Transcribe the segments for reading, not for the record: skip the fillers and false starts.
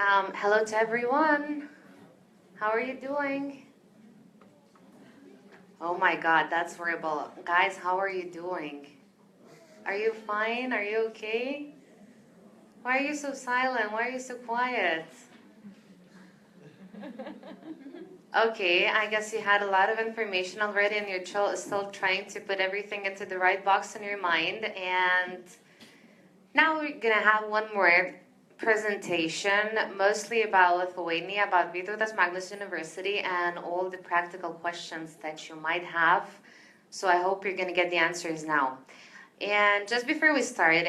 Hello to everyone. How are you doing? Oh my God, that's horrible. Guys, how are you doing? Are you fine? Are you okay? Why are you so silent? Why are you so quiet? Okay, I guess you had a lot of information already and you're still trying to put everything into the right box in your mind. And now we're gonna have one more presentation, mostly about Lithuania, about Vytautas Magnus University, and all the practical questions that you might have. So I hope you're gonna get the answers now. And just before we start,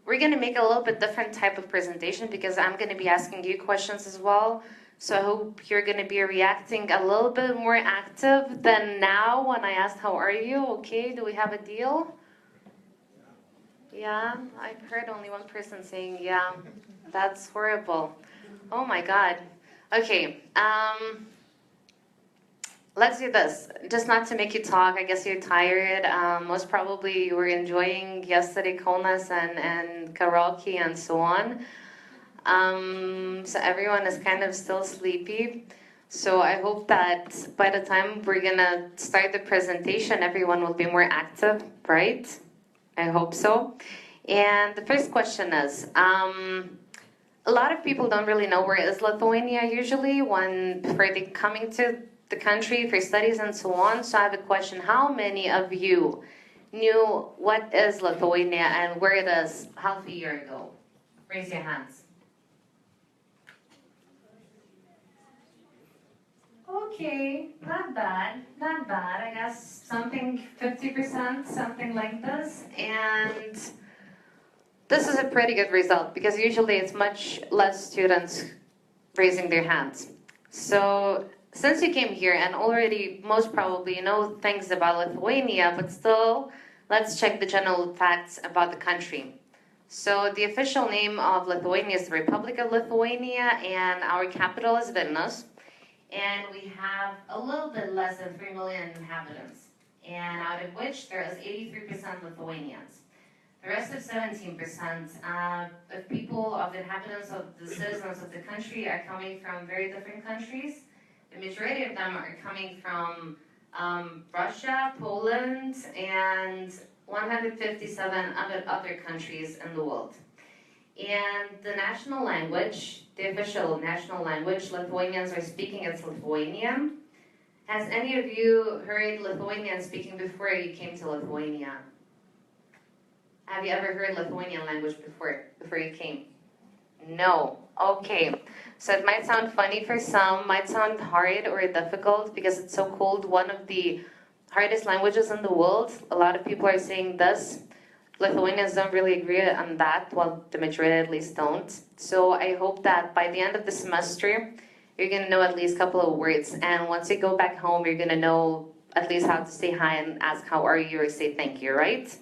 we're gonna make a little bit different type of presentation because I'm gonna be asking you questions as well. So I hope you're gonna be reacting a little bit more active than now when I asked, how are you? Okay, do we have a deal? Yeah, I've heard only one person saying, yeah, that's horrible. Oh my God. Okay, let's do this. Just not to make you talk, I guess you're tired. Most probably you were enjoying yesterday Kaunas and karaoke and so on. So everyone is kind of still sleepy. So I hope that by the time we're gonna start the presentation, everyone will be more active, right? I hope so. And the first question is, a lot of people don't really know where is Lithuania usually before they coming to the country for studies and so on. So I have a question. How many of you knew what is Lithuania and where it is half a year ago? Raise your hands. Okay, not bad, not bad. I guess something 50%, something like this. And this is a pretty good result because usually it's much less students raising their hands. So since you came here and already most probably you know things about Lithuania, but still, let's check the general facts about the country. So the official name of Lithuania is the Republic of Lithuania, and our capital is Vilnius. And we have a little bit less than 3 million inhabitants, and out of which there is 83% Lithuanians. The rest of 17% of people, of the inhabitants, of the citizens of the country are coming from very different countries. The majority of them are coming from Russia, Poland, and 157 other countries in the world. And the national language, the official national language Lithuanians are speaking, is Lithuanian. Has any of you heard Lithuanian speaking before you came to Lithuania? Have you ever heard Lithuanian language before you came? No. Okay. So it might sound funny for some, might sound hard or difficult because it's so cold. One of the hardest languages in the world. A lot of people are saying this. Lithuanians don't really agree on that. Well, the majority at least don't. So I hope that by the end of the semester, you're going to know at least a couple of words. And once you go back home, you're going to know at least how to say hi and ask how are you or say thank you, right?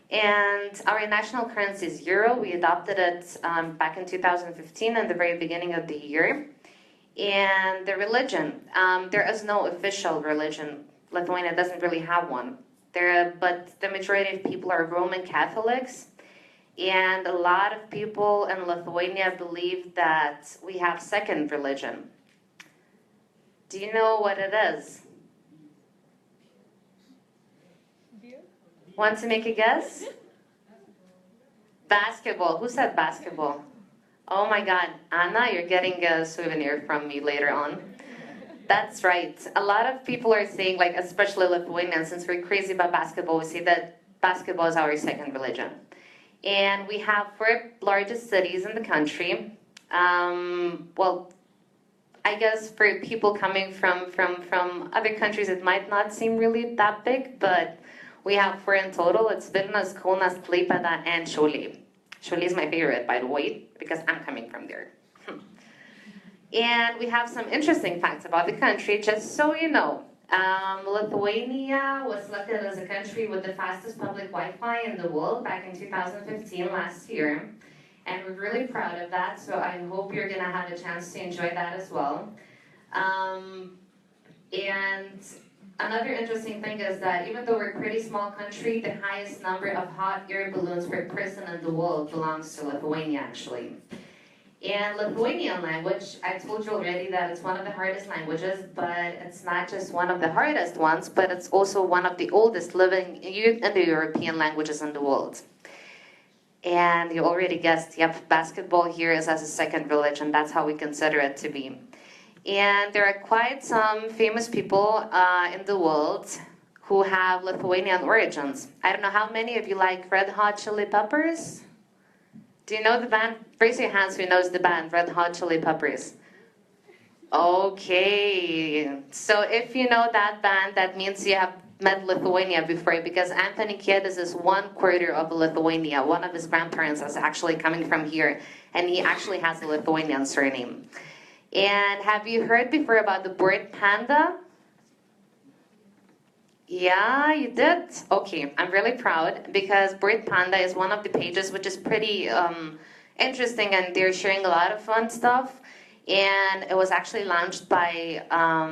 And our national currency is euro. We adopted it back in 2015 at the very beginning of the year. And the religion, there is no official religion. Lithuania doesn't really have one. But the majority of people are Roman Catholics. And a lot of people in Lithuania believe that we have second religion. Do you know what it is? Want to make a guess? Basketball. Who said basketball? Oh my God, Anna, you're getting a souvenir from me later on. That's right. A lot of people are saying, like, especially Lithuanians, since we're crazy about basketball, we say that basketball is our second religion. And we have 4 largest cities in the country. Well, I guess for people coming from other countries, it might not seem really that big, but we have 4 in total. It's Vilnius, Kaunas, Klaipėda, and Šiauliai. Šiauliai is my favorite, by the way, because I'm coming from there. And we have some interesting facts about the country, just so you know. Lithuania was selected as a country with the fastest public Wi-Fi in the world back in 2015, last year. And we're really proud of that, so I hope you're going to have a chance to enjoy that as well. And another interesting thing is that even though we're a pretty small country, the highest number of hot air balloons per person in the world belongs to Lithuania, actually. And Lithuanian language, I told you already that it's one of the hardest languages, but it's not just one of the hardest ones, but it's also one of the oldest living Indo-European languages in the world. And you already guessed, yep, basketball here is as a second religion. That's how we consider it to be. And there are quite some famous people in the world who have Lithuanian origins. I don't know how many of you like Red Hot Chili Peppers? Do you know the band? Raise your hands who knows the band, Red Hot Chili Peppers. Okay, so if you know that band, that means you have met Lithuania before, because Anthony Kiedis is 1/4 of Lithuania. One of his grandparents is actually coming from here, and he actually has a Lithuanian surname. And have you heard before about the bird panda? Yeah, you did? Okay, I'm really proud because Bird Panda is one of the pages which is pretty interesting, and they're sharing a lot of fun stuff. And it was actually launched by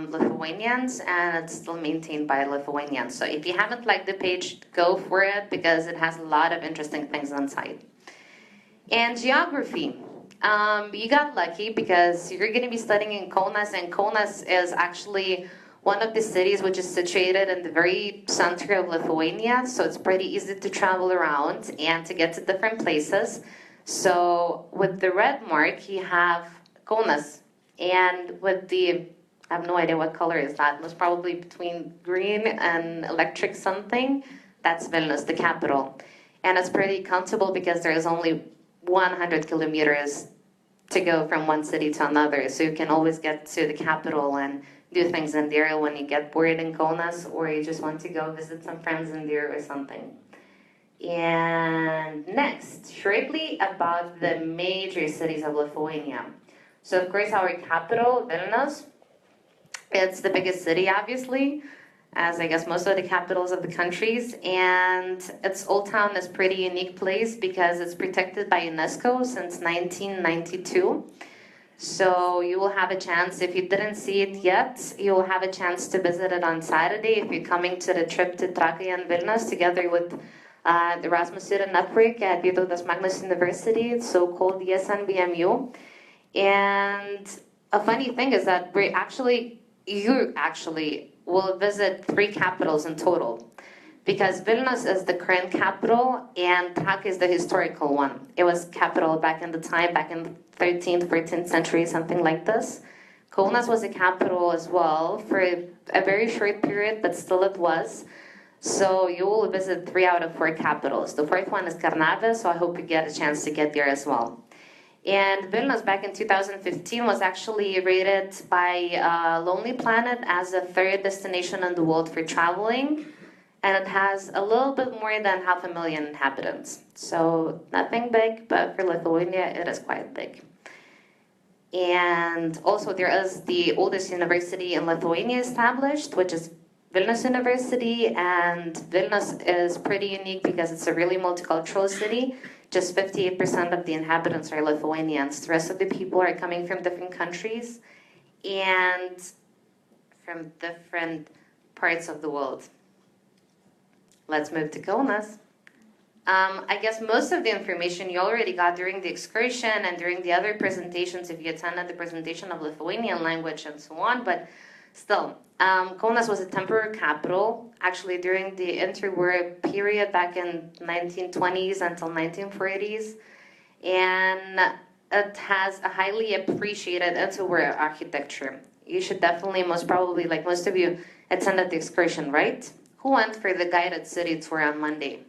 Lithuanians, and it's still maintained by Lithuanians. So if you haven't liked the page, go for it because it has a lot of interesting things inside. And geography. You got lucky because you're going to be studying in Kaunas, and Kaunas is actually one of the cities which is situated in the very center of Lithuania, so it's pretty easy to travel around and to get to different places. So with the red mark, you have Kaunas, and with the, I have no idea what color is that, most probably between green and electric something, that's Vilnius, the capital. And it's pretty comfortable because there is only 100 kilometers to go from one city to another, so you can always get to the capital and do things in there when you get bored in Kaunas, or you just want to go visit some friends in there or something. And next, shortly about the major cities of Lithuania. So of course our capital, Vilnius, it's the biggest city obviously, as I guess most of the capitals of the countries, and its old town is a pretty unique place because it's protected by UNESCO since 1992. So you will have a chance, if you didn't see it yet, you will have a chance to visit it on Saturday if you're coming to the trip to Trakai and Vilnius together with the Erasmus Student Network at Vytautas Magnus University, it's so-called ESN VMU. And a funny thing is that you actually will visit 3 capitals in total, because Vilnius is the current capital and Trakai is the historical one. It was capital back in the time, back in the 13th, 14th century, something like this. Kaunas was a capital as well for a very short period, but still it was. So you will visit 3 out of 4 capitals. The 4th one is Kernavė, so I hope you get a chance to get there as well. And Vilnius back in 2015 was actually rated by Lonely Planet as the 3rd destination in the world for traveling. And it has a little bit more than 500,000 inhabitants. So nothing big, but for Lithuania, it is quite big. And also there is the oldest university in Lithuania established, which is Vilnius University. And Vilnius is pretty unique because it's a really multicultural city. Just 58% of the inhabitants are Lithuanians. The rest of the people are coming from different countries and from different parts of the world. Let's move to Kaunas. I guess most of the information you already got during the excursion and during the other presentations if you attended the presentation of Lithuanian language and so on, but still, Kaunas was a temporary capital, actually during the interwar period back in 1920s until 1940s, and it has a highly appreciated interwar architecture. You should definitely, most probably, like most of you, attended the excursion, right? Who went for the guided city tour on Monday?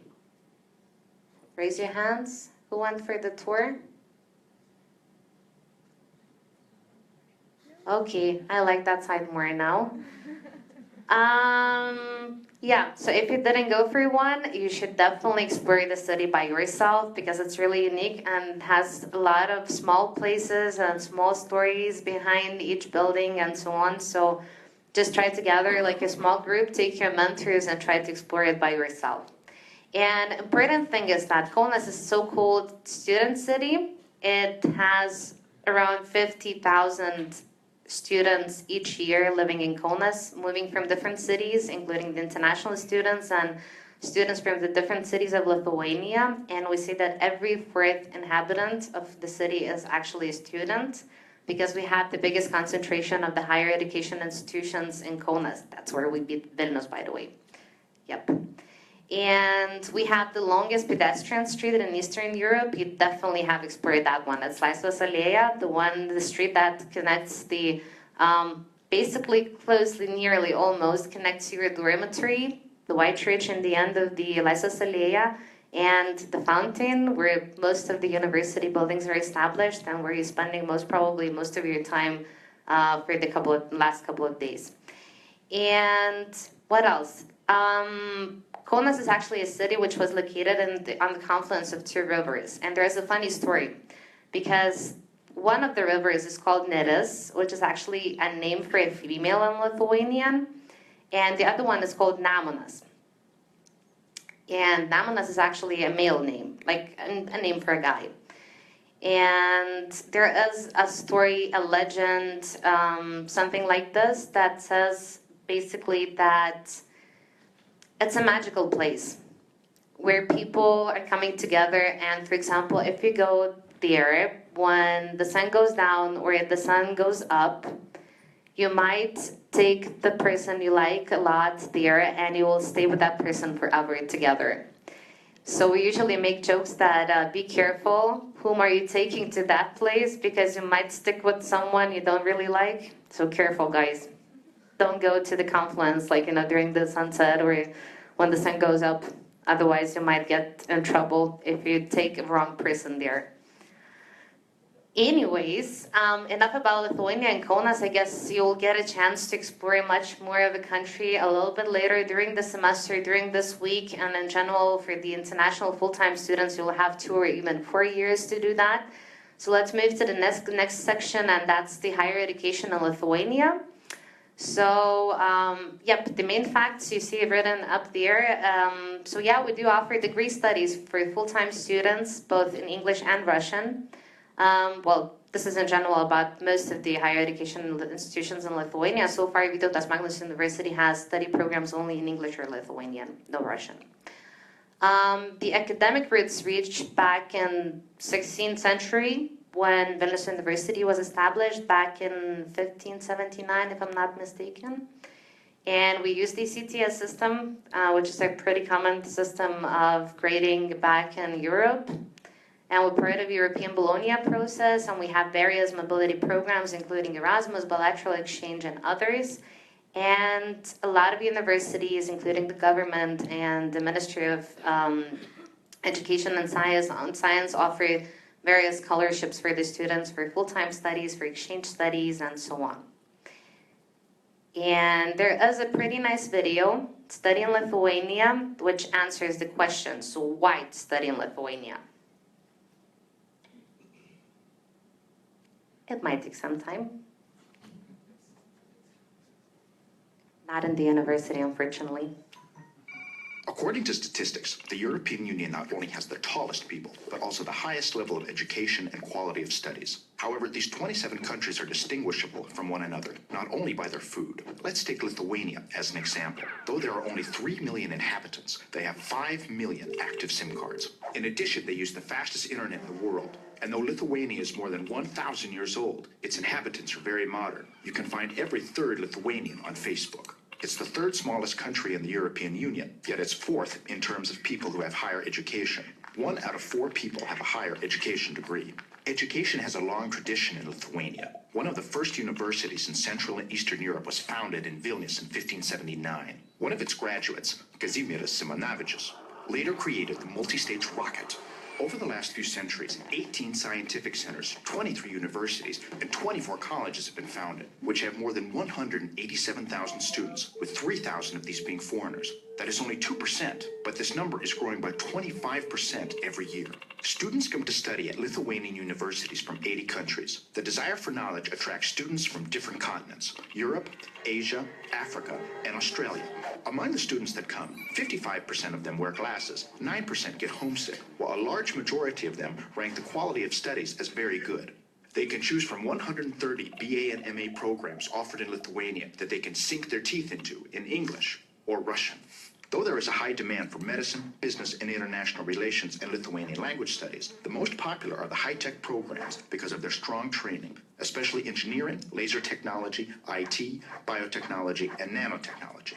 Raise your hands. Who went for the tour? Okay, I like that side more now. Yeah, so if you didn't go for one, you should definitely explore the city by yourself because it's really unique and has a lot of small places and small stories behind each building and so on. So just try to gather like a small group, take your mentors and try to explore it by yourself. And important thing is that Kaunas is so-called student city. It has around 50,000 students each year living in Kaunas, moving from different cities, including the international students and students from the different cities of Lithuania, and we say that every fourth inhabitant of the city is actually a student, because we have the biggest concentration of the higher education institutions in Kaunas. That's where we beat Vilnius, by the way. Yep. And we have the longest pedestrian street in Eastern Europe. You definitely have explored that one. It's Laisvės alėja, the street that connects the, basically closely, nearly, almost connects your dormitory, the white church in the end of the Laisvės alėja, and the fountain, where most of the university buildings are established and where you're spending probably most of your time for the last couple of days. And what else? Kaunas is actually a city which was located on the confluence of two rivers. And there's a funny story, because one of the rivers is called Neris, which is actually a name for a female in Lithuanian, and the other one is called Nemunas. And Nemunas is actually a male name, like a name for a guy. And there is a story, a legend, something like this, that says basically that it's a magical place where people are coming together. And for example, if you go there when the sun goes down or the sun goes up, you might take the person you like a lot there and you will stay with that person forever together. So we usually make jokes that be careful, whom are you taking to that place, because you might stick with someone you don't really like. So careful, guys. Don't go to the confluence, like, during the sunset or when the sun goes up. Otherwise, you might get in trouble if you take a wrong person there. Anyways, enough about Lithuania and Kaunas. I guess you'll get a chance to explore much more of the country a little bit later during the semester, during this week, and in general for the international full-time students, you'll have 2 or even 4 years to do that. So let's move to the next section, and that's the higher education in Lithuania. So, yep, the main facts you see written up there. So yeah, we do offer degree studies for full-time students, both in English and Russian. Well, this is in general about most of the higher education institutions in Lithuania. So far, Vytautas Magnus University has study programs only in English or Lithuanian, no Russian. The academic roots reached back in 16th century, when Vilnius University was established back in 1579, if I'm not mistaken. And we use the CTS system, which is a pretty common system of grading back in Europe. And we're part of the European Bologna process, and we have various mobility programs, including Erasmus, bilateral exchange, and others. And a lot of universities, including the government and the Ministry of Education and Science offer various scholarships for the students for full-time studies, for exchange studies, and so on. And there is a pretty nice video, Study in Lithuania, which answers the question, so why study in Lithuania? It might take some time. Not in the university, unfortunately. According to statistics, the European Union not only has the tallest people, but also the highest level of education and quality of studies. However, these 27 countries are distinguishable from one another, not only by their food. Let's take Lithuania as an example. Though there are only 3 million inhabitants, they have 5 million active SIM cards. In addition, they use the fastest internet in the world. And though Lithuania is more than 1,000 years old, its inhabitants are very modern. You can find every third Lithuanian on Facebook. It's the 3rd smallest country in the European Union, yet it's 4th in terms of people who have higher education. 1 out of 4 people have a higher education degree. Education has a long tradition in Lithuania. One of the first universities in Central and Eastern Europe was founded in Vilnius in 1579. One of its graduates, Kazimieras Simonavičius, later created the multi-stage rocket. Over the last few centuries, 18 scientific centers, 23 universities, and 24 colleges have been founded, which have more than 187,000 students, with 3,000 of these being foreigners. That is only 2%, but this number is growing by 25% every year. Students come to study at Lithuanian universities from 80 countries. The desire for knowledge attracts students from different continents: Europe, Asia, Africa, and Australia. Among the students that come, 55% of them wear glasses, 9% get homesick, while a large majority of them rank the quality of studies as very good. They can choose from 130 BA and MA programs offered in Lithuania that they can sink their teeth into in English or Russian. Though there is a high demand for medicine, business, and international relations and Lithuanian language studies, the most popular are the high-tech programs because of their strong training, especially engineering, laser technology, IT, biotechnology, and nanotechnology.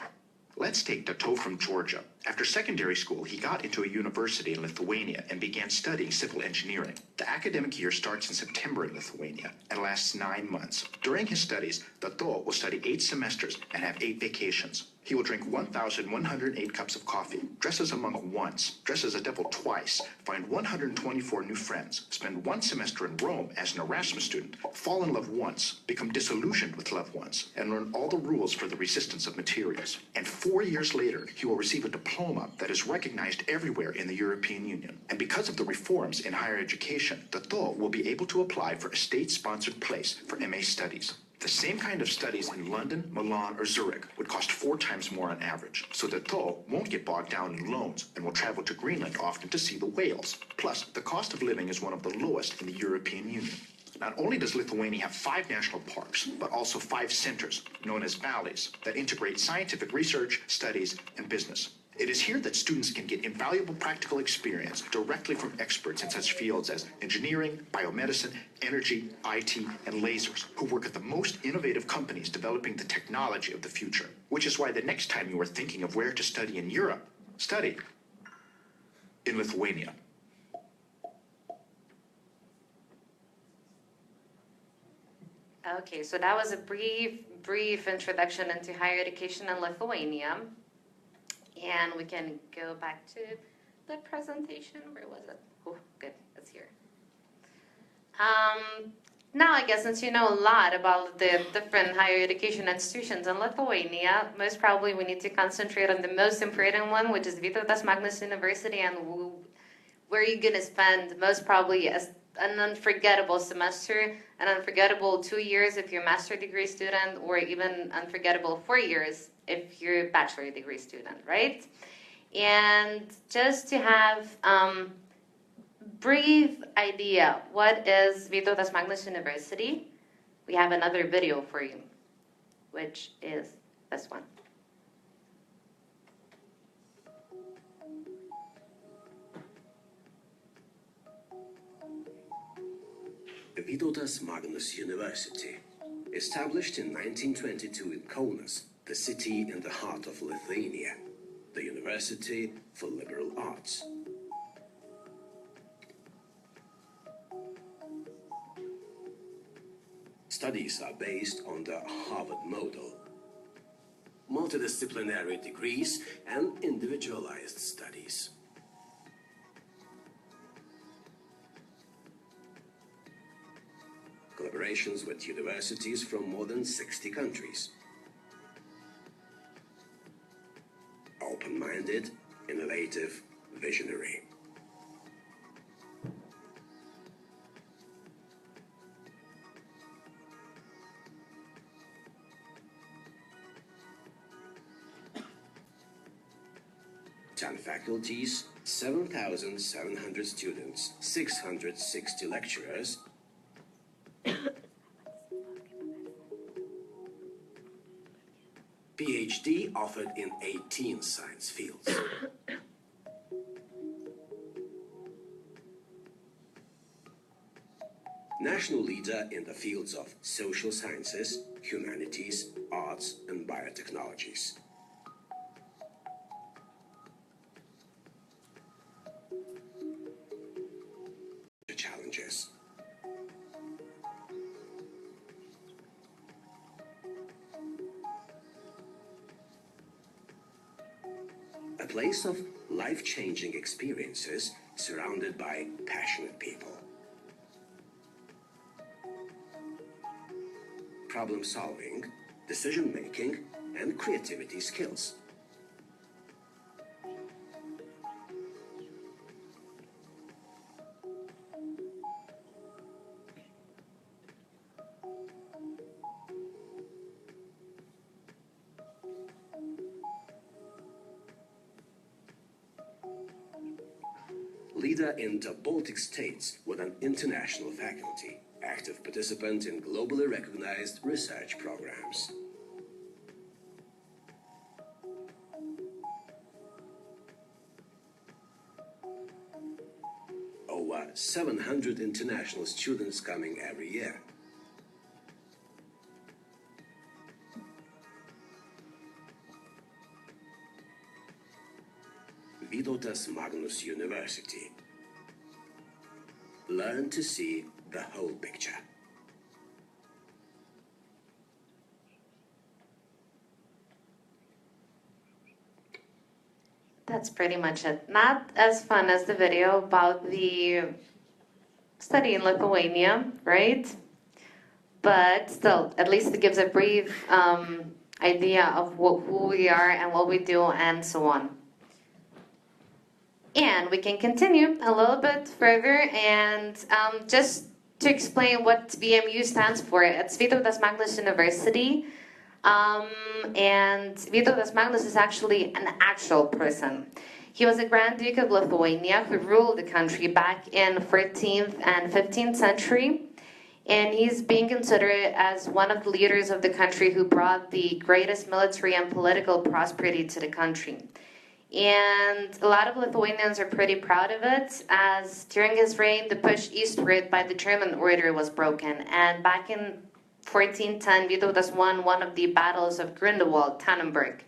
Let's take Tato from Georgia. After secondary school, he got into a university in Lithuania and began studying civil engineering. The academic year starts in September in Lithuania and lasts 9 months. During his studies, Tato will study 8 semesters and have 8 vacations. He will drink 1,108 cups of coffee, dress as a monk once, dress as a devil twice, find 124 new friends, spend 1 semester in Rome as an Erasmus student, fall in love once, become disillusioned with love once, and learn all the rules for the resistance of materials. And 4 years later, he will receive a diploma that is recognized everywhere in the European Union. And because of the reforms in higher education, Tato will be able to apply for a state-sponsored place for MA studies. The same kind of studies in London, Milan, or Zurich would cost 4 times more on average, so Tato won't get bogged down in loans and will travel to Greenland often to see the whales. Plus, the cost of living is one of the lowest in the European Union. Not only does Lithuania have 5 national parks, but also 5 centers, known as valleys, that integrate scientific research, studies, and business. It is here that students can get invaluable practical experience directly from experts in such fields as engineering, biomedicine, energy, IT, and lasers, who work at the most innovative companies developing the technology of the future. Which is why the next time you are thinking of where to study in Europe, study in Lithuania. Okay, so that was a brief introduction into higher education in Lithuania. And we can go back to the presentation. Where was it? Oh, good, it's here. Now, I guess since you know a lot about the different higher education institutions in Lithuania, most probably we need to concentrate on the most important one, which is Vytautas Magnus University, and where you're going to spend most probably an unforgettable semester, an unforgettable 2 years if you're a master degree student, or even unforgettable 4 years if you're a bachelor degree student, right? And just to have brief idea, what is Vytautas Magnus University? We have another video for you, which is this one. Vytautas Magnus University, established in 1922 in Kaunas, the city in the heart of Lithuania, the University for Liberal Arts. Studies are based on the Harvard model, multidisciplinary degrees and individualized studies. Collaborations with universities from more than 60 countries. Open-minded, innovative, visionary. Ten faculties, 7,700 students, 660 lecturers, PhD offered in 18 science fields. National leader in the fields of social sciences, humanities, arts, and biotechnologies. The challenges. A place of life-changing experiences surrounded by passionate people. Problem-solving, decision-making, and creativity skills. Leader in the Baltic states with an international faculty, active participant in globally recognized research programs. Over 700 international students coming every year. Vytautas Magnus University. Learn to see the whole picture. That's pretty much it. Not as fun as the video about the study in Lithuania, right? But still, at least it gives a brief idea of who we are and what we do and so on. And we can continue a little bit further and just to explain what VMU stands for. It's Vytautas Magnus University. And Vytautas Magnus is actually an actual person. He was a Grand Duke of Lithuania who ruled the country back in 14th and 15th century. And he's being considered as one of the leaders of the country who brought the greatest military and political prosperity to the country. And a lot of Lithuanians are pretty proud of it, as during his reign, the push eastward by the German order was broken. And back in 1410, Vytautas won one of the battles of Grindelwald, Tannenberg,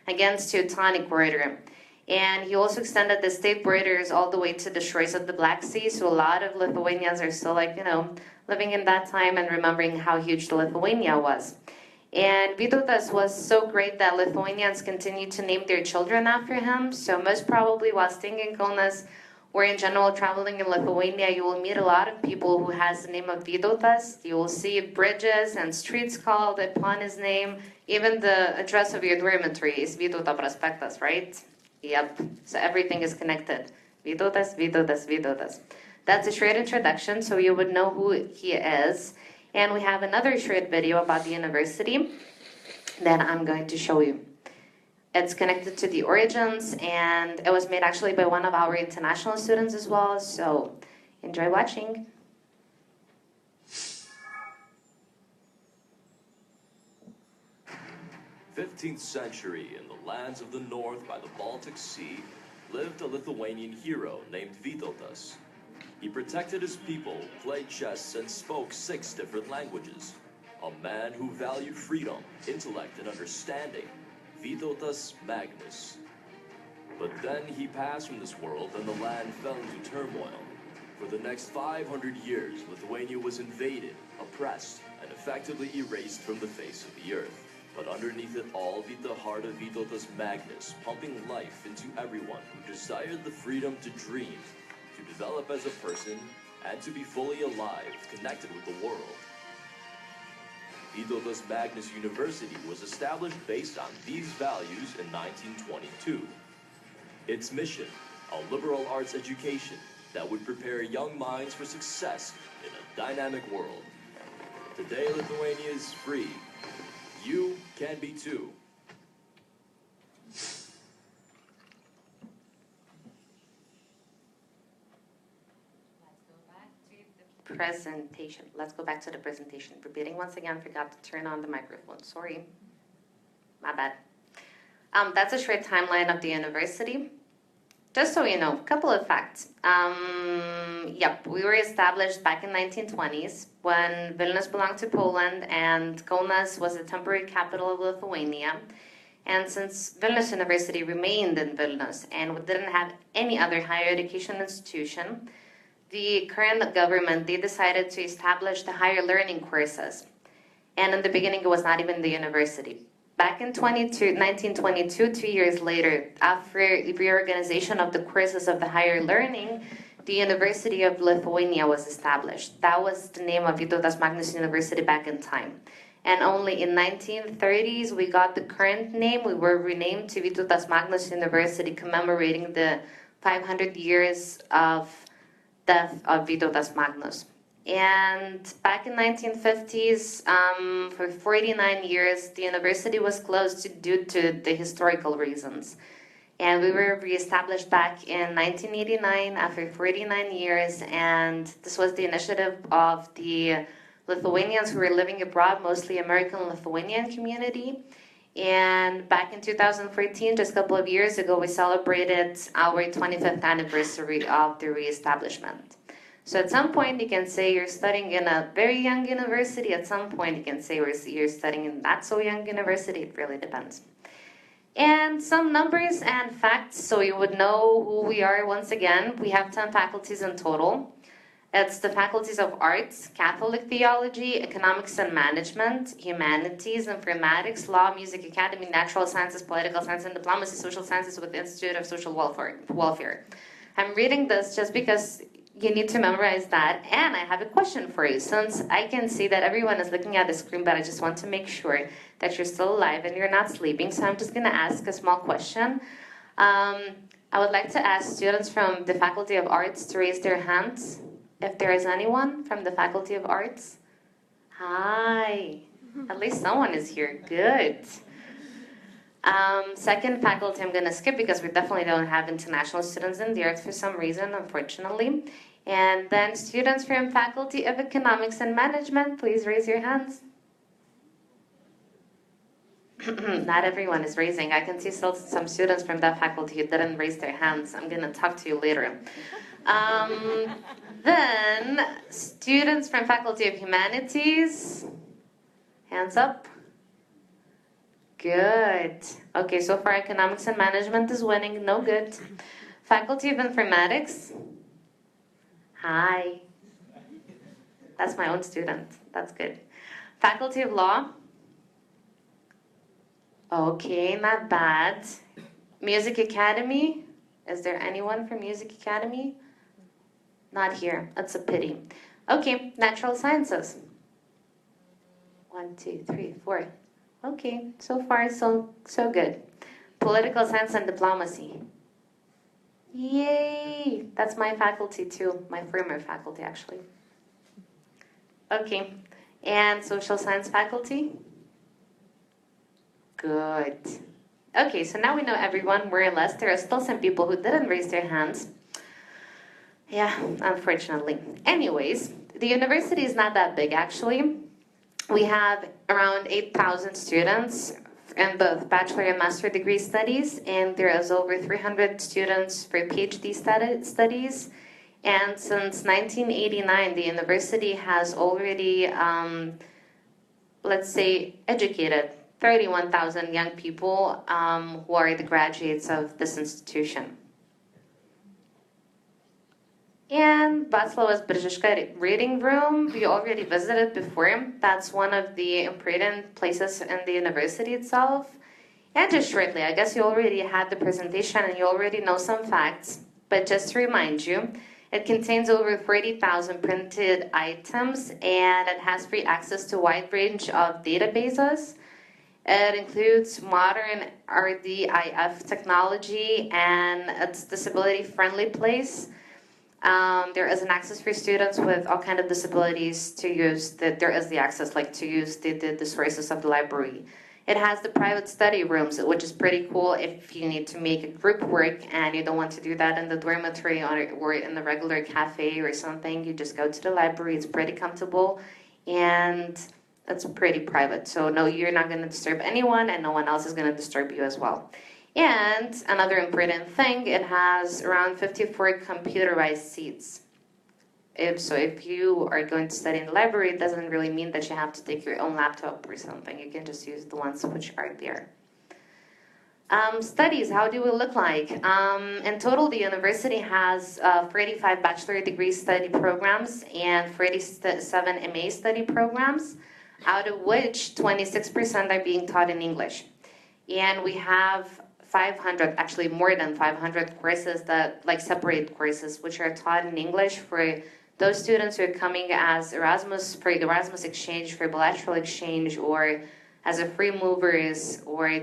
against Teutonic order. And he also extended the state borders all the way to the shores of the Black Sea, so a lot of Lithuanians are still living in that time and remembering how huge Lithuania was. And Vytautas was so great that Lithuanians continue to name their children after him. So most probably while staying in Kaunas or in general traveling in Lithuania, you will meet a lot of people who has the name of Vytautas. You will see bridges and streets called upon his name. Even the address of your dormitory is Vytauto Prospektas, right? Yep, so everything is connected. Vytautas, Vytautas, Vytautas. That's a short introduction, so you would know who he is. And we have another short video about the university that I'm going to show you. It's connected to the origins, and it was made actually by one of our international students as well, so enjoy watching. 15th century, in the lands of the north by the Baltic Sea, lived a Lithuanian hero named Vytautas. He protected his people, played chess, and spoke 6 different languages. A man who valued freedom, intellect, and understanding. Vytautas Magnus. But then he passed from this world and the land fell into turmoil. For the next 500 years, Lithuania was invaded, oppressed, and effectively erased from the face of the earth. But underneath it all beat the heart of Vytautas Magnus, pumping life into everyone who desired the freedom to dream, to develop as a person, and to be fully alive, connected with the world. Vytautas Magnus University was established based on these values in 1922. Its mission, a liberal arts education that would prepare young minds for success in a dynamic world. Today, Lithuania is free. You can be too. Presentation. Let's go back to the presentation. Repeating once again, forgot to turn on the microphone. Sorry. My bad. That's a short timeline of the university. Just so you know, a couple of facts. Yep, we were established back in 1920s when Vilnius belonged to Poland and Kaunas was the temporary capital of Lithuania. And since Vilnius University remained in Vilnius and we didn't have any other higher education institution, the current government, they decided to establish the higher learning courses. And in the beginning, it was not even the university. Back in 1922, 2 years later, after the reorganization of the courses of the higher learning, the University of Lithuania was established. That was the name of Vytautas Magnus University back in time. And only in 1930s, we got the current name. We were renamed to Vytautas Magnus University, commemorating the 500 years of death of Vytautas Magnus. And back in 1950s, for 49 years, the university was closed due to the historical reasons. And we were reestablished back in 1989 after 49 years, and this was the initiative of the Lithuanians who were living abroad, mostly American Lithuanian community. And back in 2014, just a couple of years ago, we celebrated our 25th anniversary of the reestablishment. So at some point, you can say you're studying in a very young university. At some point, you can say you're studying in not so young university. It really depends. And some numbers and facts so you would know who we are once again. We have 10 faculties in total. It's the faculties of arts, Catholic theology, economics and management, humanities, informatics, law, music academy, natural sciences, political science and diplomacy, social sciences with Institute of Social Welfare. I'm reading this just because you need to memorize that. And I have a question for you. Since I can see that everyone is looking at the screen, but I just want to make sure that you're still alive and you're not sleeping. So I'm just going to ask a small question. I would like to ask students from the Faculty of Arts to raise their hands. If there is anyone from the Faculty of Arts. Hi. At least someone is here. Good. Second faculty I'm going to skip because we definitely don't have international students in the arts for some reason, unfortunately. And then students from Faculty of Economics and Management, please raise your hands. Not everyone is raising. I can see still some students from that faculty who didn't raise their hands. I'm going to talk to you later. Then, students from Faculty of Humanities, hands up. Good. Okay, so far Economics and Management is winning, no good. Faculty of Informatics, hi. That's my own student, that's good. Faculty of Law, okay, not bad. Music Academy, is there anyone from Music Academy? Not here, that's a pity. Okay, Natural Sciences. 1, 2, 3, 4. Okay, so far so good. Political Science and Diplomacy. Yay! That's my faculty too, my former faculty actually. Okay, and Social Science faculty? Good. Okay, so now we know everyone more or less. There are still some people who didn't raise their hands. Yeah, unfortunately. Anyways, the university is not that big actually. We have around 8,000 students in both bachelor and master degree studies, and there is over 300 students for PhD studies. And since 1989, the university has already, let's say, educated 31,000 young people who are the graduates of this institution. And Václav's Brzežka reading room, we already visited before. That's one of the important places in the university itself. And just shortly, I guess you already had the presentation and you already know some facts. But just to remind you, it contains over 40,000 printed items and it has free access to a wide range of databases. It includes modern RDIF technology and it's a disability-friendly place. There is an access for students with all kinds of disabilities to use, there is the access to use the sources of the library. It has the private study rooms, which is pretty cool if you need to make a group work and you don't want to do that in the dormitory or in the regular cafe or something. You just go to the library, it's pretty comfortable and it's pretty private. So no, you're not going to disturb anyone and no one else is going to disturb you as well. And another important thing, it has around 54 computerized seats. If you are going to study in the library, it doesn't really mean that you have to take your own laptop or something. You can just use the ones which are there. Studies, how do we look like? In total, the university has 45 bachelor degree study programs and 47 MA study programs, out of which 26% are being taught in English. And we have 500, actually more than 500 courses that, separate courses, which are taught in English for those students who are coming as Erasmus exchange, for bilateral exchange, or as a free movers, or who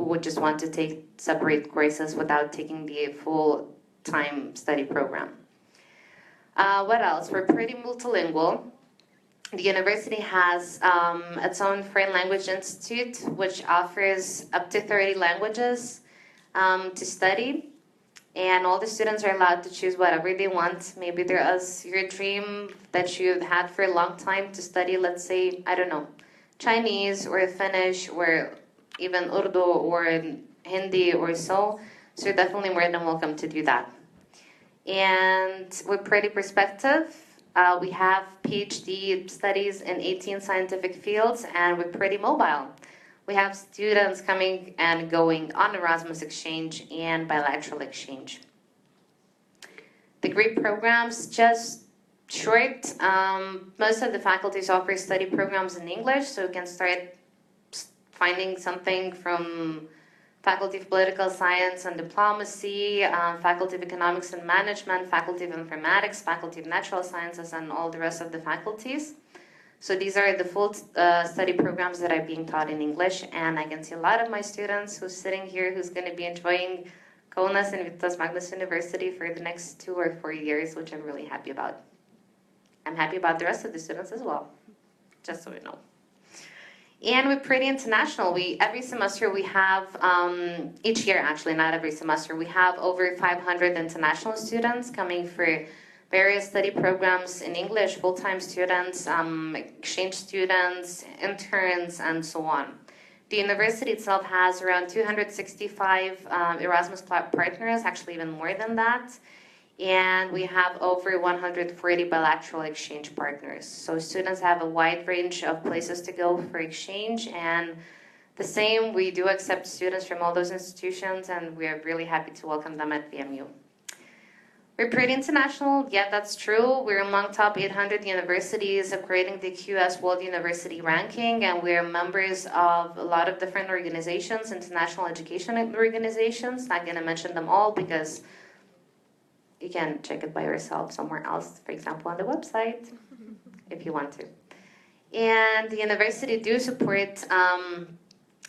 would just want to take separate courses without taking the full-time study program. What else? We're pretty multilingual. The university has its own foreign language institute, which offers up to 30 languages to study. And all the students are allowed to choose whatever they want. Maybe there is your dream that you've had for a long time to study, let's say, I don't know, Chinese or Finnish or even Urdu or Hindi or so you're definitely more than welcome to do that. And we're pretty perspective. We have PhD studies in 18 scientific fields, and we're pretty mobile. We have students coming and going on Erasmus exchange and bilateral exchange. Degree programs, just short. Most of the faculties offer study programs in English, so you can start finding something from Faculty of Political Science and Diplomacy, Faculty of Economics and Management, Faculty of Informatics, Faculty of Natural Sciences, and all the rest of the faculties. So these are the full study programs that are being taught in English, and I can see a lot of my students who's sitting here who's going to be enjoying Kaunas and Vytautas Magnus University for the next 2 or 4 years, which I'm really happy about. I'm happy about the rest of the students as well, just so you know. And we're pretty international. Every semester we have, each year actually, not every semester, we have over 500 international students coming for various study programs in English, full-time students, exchange students, interns, and so on. The university itself has around 265 Erasmus partners, actually even more than that. And we have over 140 bilateral exchange partners. So students have a wide range of places to go for exchange, and the same, we do accept students from all those institutions, and we are really happy to welcome them at VMU. We're pretty international, yeah, that's true. We're among top 800 universities according to the QS World University Ranking, and we're members of a lot of different organizations, international education organizations. Not gonna mention them all because you can check it by yourself somewhere else, for example, on the website, if you want to. And the university do support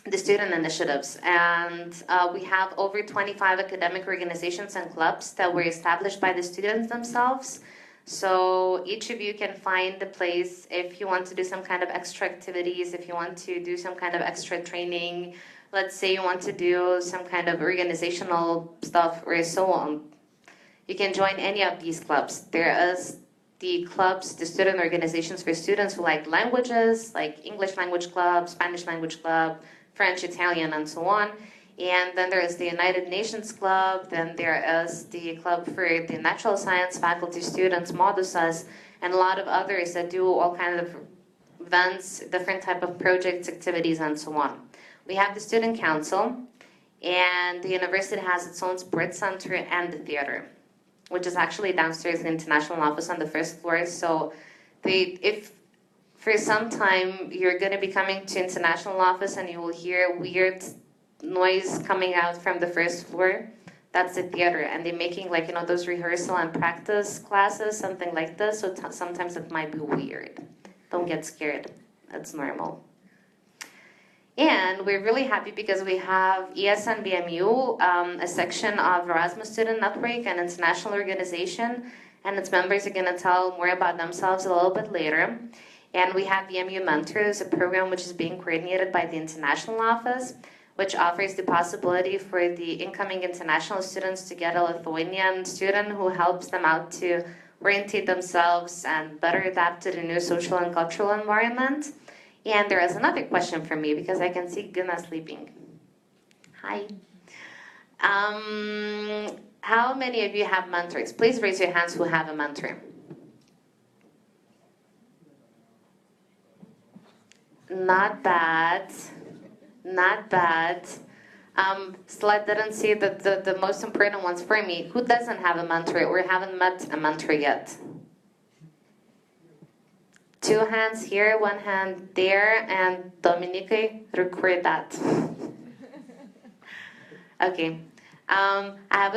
the student initiatives. And we have over 25 academic organizations and clubs that were established by the students themselves. So each of you can find the place if you want to do some kind of extra activities, if you want to do some kind of extra training. Let's say you want to do some kind of organizational stuff or so on. You can join any of these clubs. There is the clubs, the student organizations for students who like languages, like English language club, Spanish language club, French, Italian, and so on. And then there is the United Nations Club, then there is the Club for the Natural Science faculty students, Modusas, and a lot of others that do all kinds of events, different type of projects, activities, and so on. We have the Student Council, and the university has its own sports center and the theater, which is actually downstairs in the international office on the first floor. So if for some time you're going to be coming to international office and you will hear weird noise coming out from the first floor, that's the theater. And they're making those rehearsal and practice classes, something like this. So sometimes it might be weird. Don't get scared. That's normal. And we're really happy because we have ESN VMU, a section of Erasmus Student Network, an international organization, and its members are going to tell more about themselves a little bit later. And we have VMU Mentors, a program which is being coordinated by the international office, which offers the possibility for the incoming international students to get a Lithuanian student who helps them out to orientate themselves and better adapt to the new social and cultural environment. And there is another question for me because I can see Gunnar sleeping. Hi. How many of you have mentors? Please raise your hands who have a mentor. Not bad. Not bad. Sled didn't see the most important ones for me. Who doesn't have a mentor or haven't met a mentor yet? 2 hands here, 1 hand there, and Dominique, record that. Okay. I have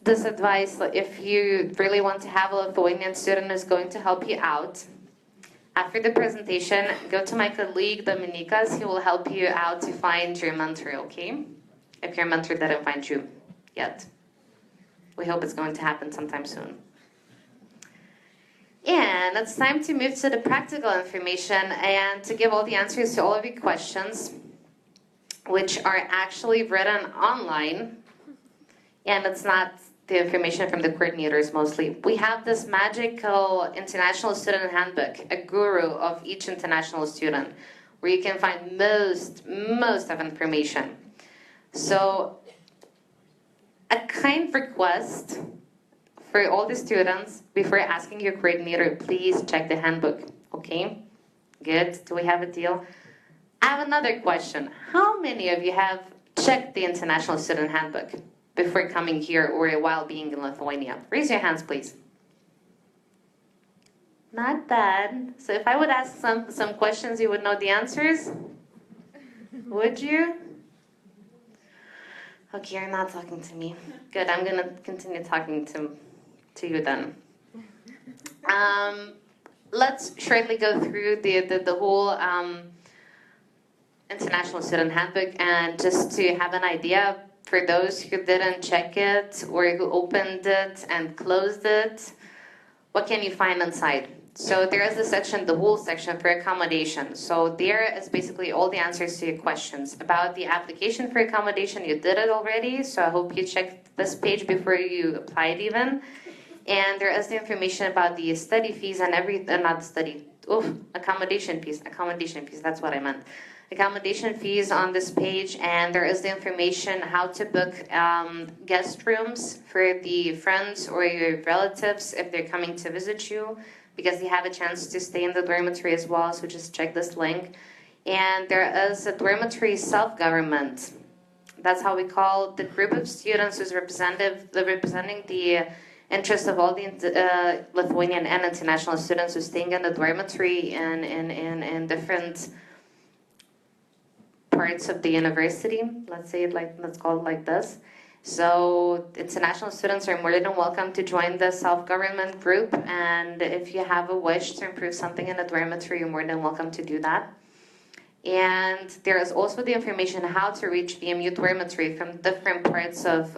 this advice: if you really want to have a Lithuanian student who's going to help you out, after the presentation, go to my colleague Dominikas. He will help you out to find your mentor, okay? If your mentor didn't find you yet. We hope it's going to happen sometime soon. And it's time to move to the practical information and to give all the answers to all of your questions, which are actually written online. And it's not the information from the coordinators mostly. We have this magical international student handbook, a guru of each international student, where you can find most of information. So a kind request for all the students, before asking your coordinator, please check the handbook, okay? Good, do we have a deal? I have another question. How many of you have checked the International Student Handbook before coming here or while being in Lithuania? Raise your hands, please. Not bad. So if I would ask some questions, you would know the answers? Would you? Okay, you're not talking to me. Good, I'm gonna continue talking to you then. Let's shortly go through the whole International Student Handbook, and just to have an idea, for those who didn't check it or who opened it and closed it, what can you find inside? So there is a section, the whole section for accommodation. So there is basically all the answers to your questions. About the application for accommodation, you did it already, so I hope you checked this page before you applied even. And there is the information about the study fees and not study, accommodation fees, that's what I meant. Accommodation fees on this page, and there is the information how to book guest rooms for the friends or your relatives if they're coming to visit you, because they have a chance to stay in the dormitory as well, so just check this link. And there is a dormitory self-government. That's how we call the group of students who's representing the interest of all the Lithuanian and international students who are staying in the dormitory in different parts of the university. Let's call it like this. So international students are more than welcome to join the self-government group, and if you have a wish to improve something in the dormitory, you're more than welcome to do that. And there is also the information how to reach VMU dormitory from different parts of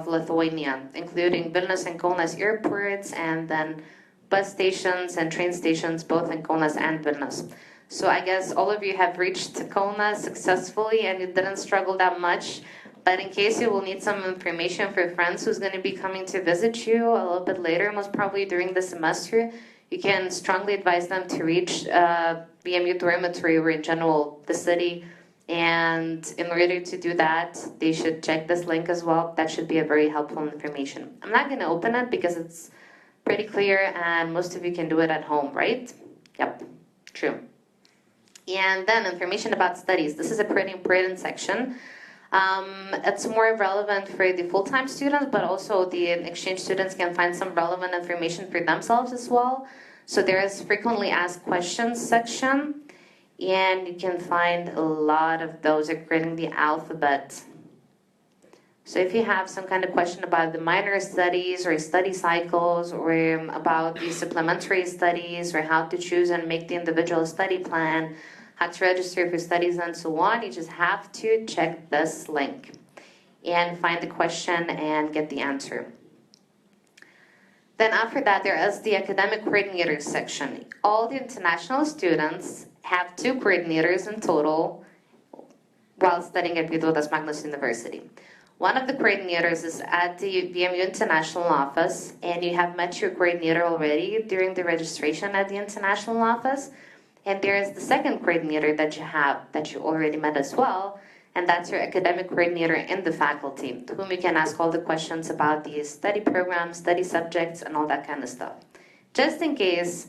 Lithuania, including Vilnius and Kaunas airports, and then bus stations and train stations, both in Kaunas and Vilnius. So I guess all of you have reached Kaunas successfully and you didn't struggle that much. But in case you will need some information for friends who's going to be coming to visit you a little bit later, most probably during the semester, you can strongly advise them to reach VMU dormitory or in general the city. And in order to do that, they should check this link as well. That should be a very helpful information. I'm not going to open it because it's pretty clear and most of you can do it at home, right? Yep, true. And then information about studies. This is a pretty important section. It's more relevant for the full-time students, but also the exchange students can find some relevant information for themselves as well. So there is frequently asked questions section, and you can find a lot of those according to the alphabet. So if you have some kind of question about the minor studies or study cycles, or about the supplementary studies, or how to choose and make the individual study plan, how to register for studies and so on, you just have to check this link and find the question and get the answer. Then after that, there is the academic coordinators section. All the international students have 2 coordinators in total while studying at Vytautas Magnus University. One of the coordinators is at the VMU International Office, and you have met your coordinator already during the registration at the International Office. And there is the second coordinator that you already met as well, and that's your academic coordinator in the faculty, to whom you can ask all the questions about the study programs, study subjects, and all that kind of stuff. Just in case,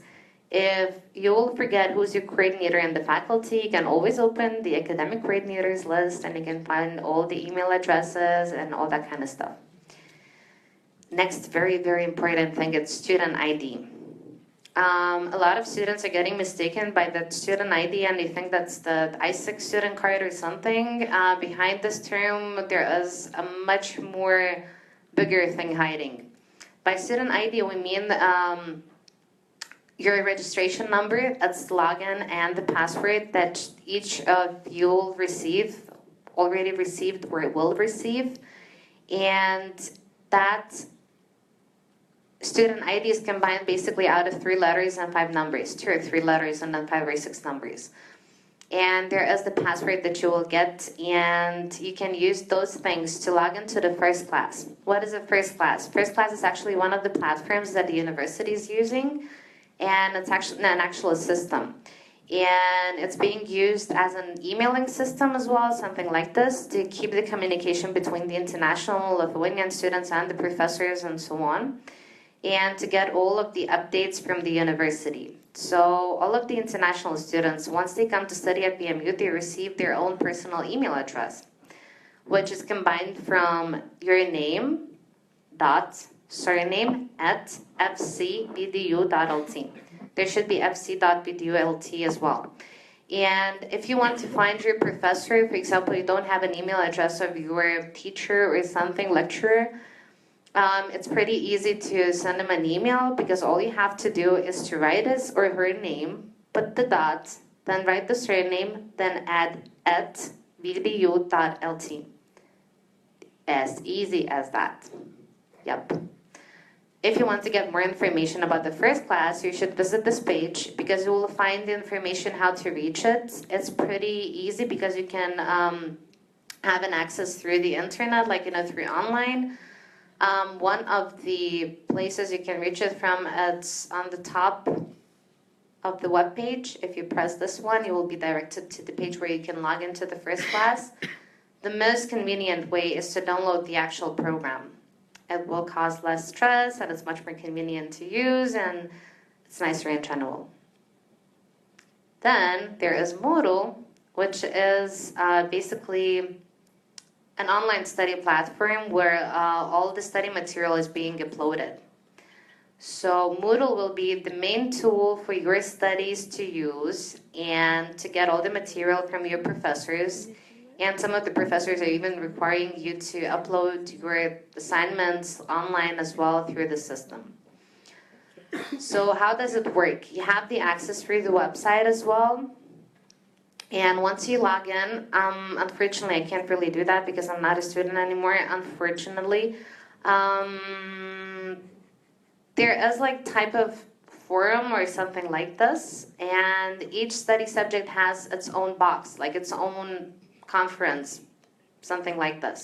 if you will forget who's your coordinator in the faculty, you can always open the academic coordinators list, and you can find all the email addresses and all that kind of stuff. Next, very, very important thing, it's student ID. A lot of students are getting mistaken by that student ID, and they think that's the I6 student card or something. Behind this term, there is a much more bigger thing hiding. By student ID, we mean your registration number, that's the login, and the password that each of you will receive, already received or will receive. And that student ID is combined basically out of 3 letters and 5 numbers, 2 or 3 letters and then 5 or 6 numbers. And there is the password that you will get, and you can use those things to log into the first class. What is a first class? First class is actually one of the platforms that the university is using, and it's actually an actual system. And it's being used as an emailing system as well, something like this, to keep the communication between the international Lithuanian students and the professors and so on, and to get all of the updates from the university. So all of the international students, once they come to study at VMU, they receive their own personal email address, which is combined from your name dot surname at fcbdu.lt. There should be fc.bdu.lt as well. And if you want to find your professor, for example, you don't have an email address of your teacher or something, lecturer, it's pretty easy to send them an email, because all you have to do is to write his or her name, put the dot, then write the surname, then add at bdu.lt. As easy as that. Yep. If you want to get more information about the first class, you should visit this page, because you will find the information how to reach it. It's pretty easy, because you can have an access through the internet, like, through online. One of the places you can reach it from, it's on the top of the web page. If you press this one, you will be directed to the page where you can log into the first class. The most convenient way is to download the actual program. It will cause less stress, and it's much more convenient to use, and it's nicer in general. Then there is Moodle, which is basically an online study platform where all the study material is being uploaded. So Moodle will be the main tool for your studies to use and to get all the material from your professors. And some of the professors are even requiring you to upload your assignments online as well through the system. So how does it work? You have the access through the website as well. And once you log in, unfortunately, I can't really do that because I'm not a student anymore, unfortunately. There is like type of forum or something like this, and each study subject has its own box, like its own conference, something like this.